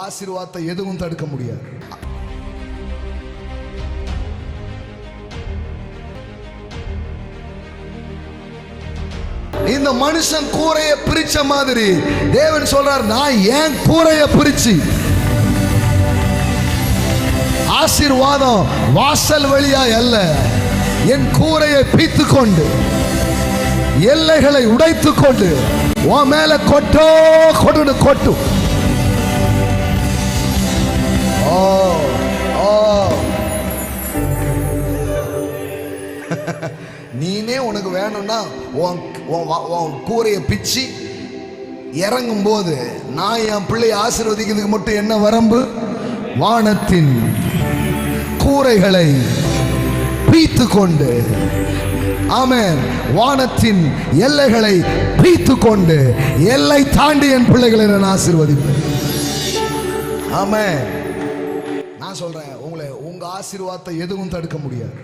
ஆசீர்வாதத்தை எதுவும் தடுக்க முடியாது. இந்த மனுஷன் கூரையை பிரிச்ச மாதிரி தேவன் சொல்றார், நான் ஏன் கூரையை பிரிச்சு ஆசீர்வாதம் வாசல் வழியா அல்ல, என் கூரையை பிய்த்து கொண்டு எல்லைகளை உடைத்து கொண்டு உன் மேல கொட்டோ கொட்டு கொட்டும். நீனே உனக்கு வேணும்னா உன் கூரையை பிச்சு இறங்கும் போது நான் என் பிள்ளையை ஆசீர்வதிக்கிறதுக்கு மட்டும் என்ன வரம்பு? வானத்தின் கூரைகளை பிய்த்து கொண்டு, ஆமென், வானத்தின் எல்லைகளை பிய்த்து கொண்டு எல்லை தாண்டி என் பிள்ளைகளை நான் ஆசீர்வதிப்பேன். ஆமென். நான் சொல்றேன், உங்க ஆசீர்வாதத்தை எதுவும் தடுக்க முடியாது.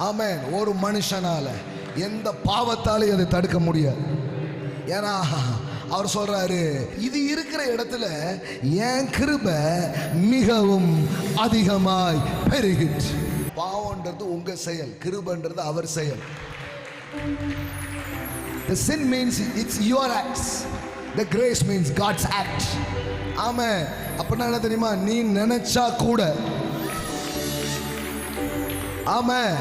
ஆமென். ஒரு மனுஷனால எந்த பாவத்தாலையும் அதை தடுக்க முடியாது. ஏன்னா அவர் சொல்றாரு, இது இருக்கிற இடத்துல என் கிருபை மிகவும் அதிகமாய் பெருகிற்று. பாவம்ன்றது உங்க செயல், கிருபைன்றது அவர் செயல். The sin means it's your acts. The grace means God's act. ஆமென். அப்படின்னா என்ன தெரியுமா? நீ நினைச்சா கூட, ஆமென்,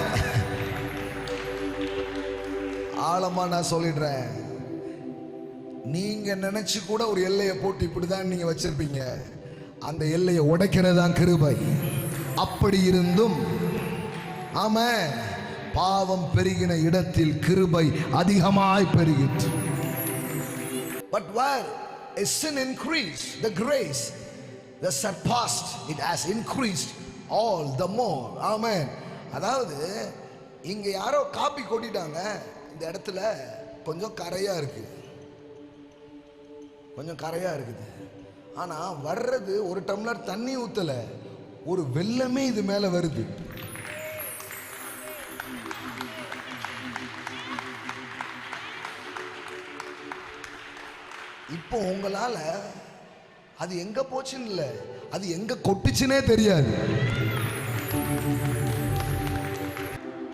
ஆழமா நான் சொல்லிடுறேன், நீங்க நினைச்சு கூட ஒரு எல்லையை போட்டு இப்படிதான் நீங்க வச்சிருப்பீங்க. அந்த எல்லையை உடைக்கிறது தான் கிருபை. அப்படி இருந்தும், ஆமென், பாவம் பெருகின இடத்தில் கிருபை அதிகமாய் பெருகிற்று. But where a sin increased, the grace that surpassed it has increased all the more. Amen. அதாவது இங்க யாரோ காப்பி கொட்டிட்டாங்க, இந்த இடத்துல கொஞ்சம் கரையா இருக்கு, கொஞ்சம் கரையா இருக்குது. ஆனா வர்றது ஒரு டம்ளர் தண்ணி ஊத்தல, ஒரு வெள்ளமே இது மேல வருது. இப்போ உங்களால அது எங்க போச்சுன்னு இல்ல, அது எங்க கொட்டுச்சுனே தெரியாது.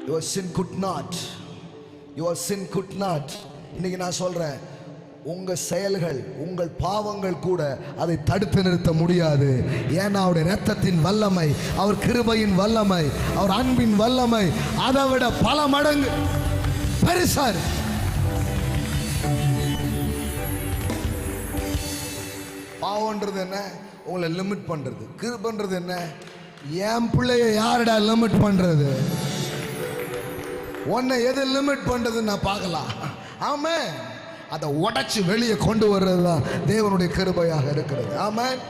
Your sin could not. Your sin could not. இன்னைக்கு நான் சொல்றேன், உங்க செயல்கள், உங்கள் பாவங்கள் கூட அதை தடுத்து நிறுத்த முடியாது. ஏன்னா அவருடைய இரத்தத்தின் வல்லமை, அவர் கிருபையின் வல்லமை, அவர் அன்பின் வல்லமை அதை விட பல மடங்கு பெருசா இருக்கு. பாவம்ன்றது என்ன? உங்களை லிமிட் பண்றது. கிருபைன்றது என்ன? என் பிள்ளைய யாரடா லிமிட் பண்றது? உன்னை எது லிமிட் பண்றது நான் பார்க்கலாம். ஆமென். அதை உடைச்சு வெளியே கொண்டு வர்றது தான் தேவனுடைய கிருபையாக இருக்கிறது. ஆமென்.